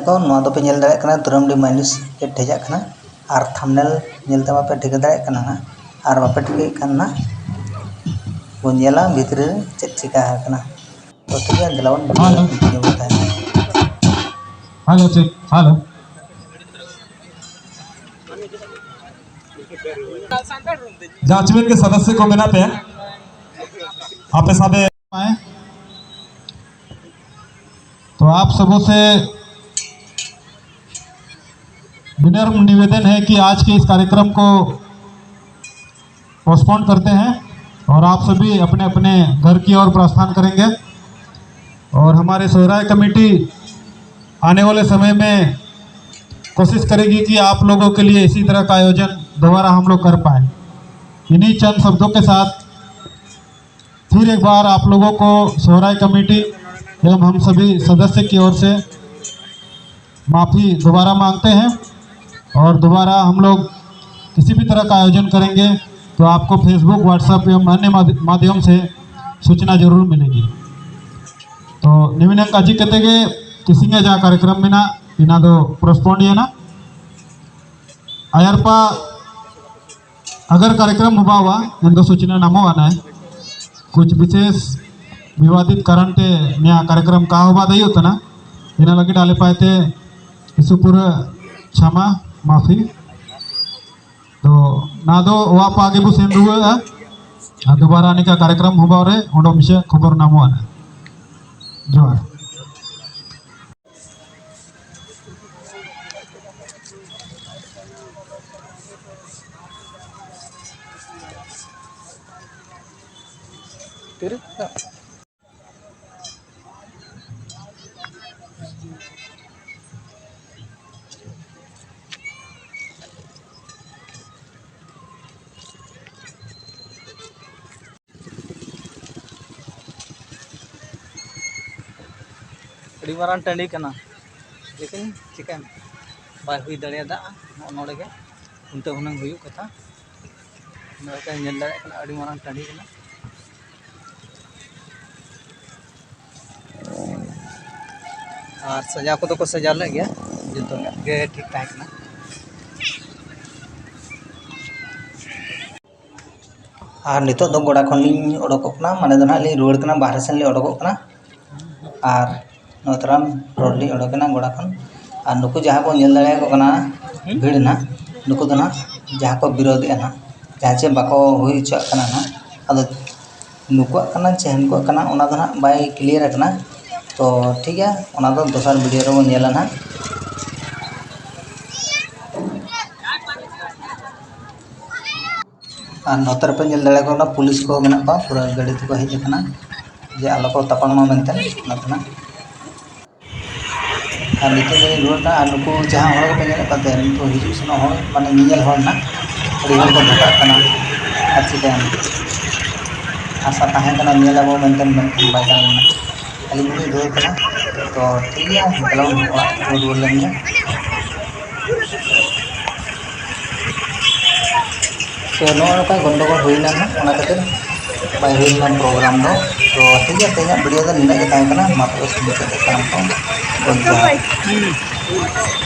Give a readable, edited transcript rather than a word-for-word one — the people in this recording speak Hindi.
को नोआ दो पे नेल दाड़े कना तुरमडी माइनस के ठेजा कना आर थंबनेल नेलते मापे ठिका दाड़े कना ना आर बापे ठिके कना वो नेला भितरे चेक चिका कना तो ठीक है दिलावन वीडियो कंटिन्यू होता है। हेलो चेक हेलो जांचमेंट के सदस्य को मिला पे आप साबे आए तो आप सबों से विनम्र निवेदन है कि आज के इस कार्यक्रम को पोस्टपोन करते हैं और आप सभी अपने अपने घर की ओर प्रस्थान करेंगे और हमारे सोहराय कमेटी आने वाले समय में कोशिश करेगी कि आप लोगों के लिए इसी तरह का आयोजन दोबारा हम लोग कर पाए। इन्हीं चंद शब्दों के साथ फिर एक बार आप लोगों को सोहराय कमेटी एवं हम सभी सदस्य की ओर से माफ़ी दोबारा मांगते हैं और दोबारा हम लोग किसी भी तरह का आयोजन करेंगे तो आपको फेसबुक व्हाट्सएप एवं अन्य माध्यम से सूचना जरूर मिलेगी। तो निविनंग काजी कहते कि किसी ने जा कार्यक्रम में ना इना दो पोस्टपोन है ना आयरपा अगर कार्यक्रम हुआ हुआ इनको सूचना नामो आना है कुछ विशेष विवादित कारण ते नया कार्यक्रम का हुआ दही होता ना इना लगे डाले पाए थे इस पूरा क्षमा माफी तो ना दो वाप आगे बु सेन रुआ दोबारा आने का कार्यक्रम हुआ रे ओडो मिशे खबर नामो आना जोहार मारान टाँडी कना लेकिन चिकन बाय हुई दाड़ा नोड़े के उनते हुनंग हुई कथा नोड़े नेल दाड़े कना अड़ी मारान टाँडी कना और सजा को तो सजा ले गया जो गे ठीक ताहे कना और नितो दो गोड़ा खन लिंग ओडोकोक कना माने दो ना लिंग रुवाड़ कना बाहर सेन ले ओडोकोक कना और नोतराम रोडली ओडोकना गोड़ा खन और नुकु जहाँ को नेल दाड़े को कना भीड़ ना नुकु दो ना जहाँ को विरोधी ना जहाँ चे बाको हुई चो कना ना अद नुकु कना चेहन को कना ओना दो ना बाय क्लियर कना तो ठीक है ओना दो दोसर वीडियो रे बन नेला ना और नोतर पे नेल दाड़े को ना पुलिस को मेना पा पूरा गाड़ी को हेज कना जे आलो को तपांगमा मेनते ना और नितो दे रुवाड़ा और नुकु जहाँ हड़ को नेल पाते तो हिजु सनो हड़ माने नियल हड़ ना अड़ी हड़ को धोका कना और चिका आशा ताहे कना नेल आबो मेनते बाय कना खाली मुझे दो कना तो ठीक है चलो रुवाड़ लेंगे तो नोका गंडगोल हुईना ना ओना खातिर बाय हुईना प्रोग्राम दो तो ठीक है तेना वीडियो दो निना के ताहे कना मा तो सुन के काम को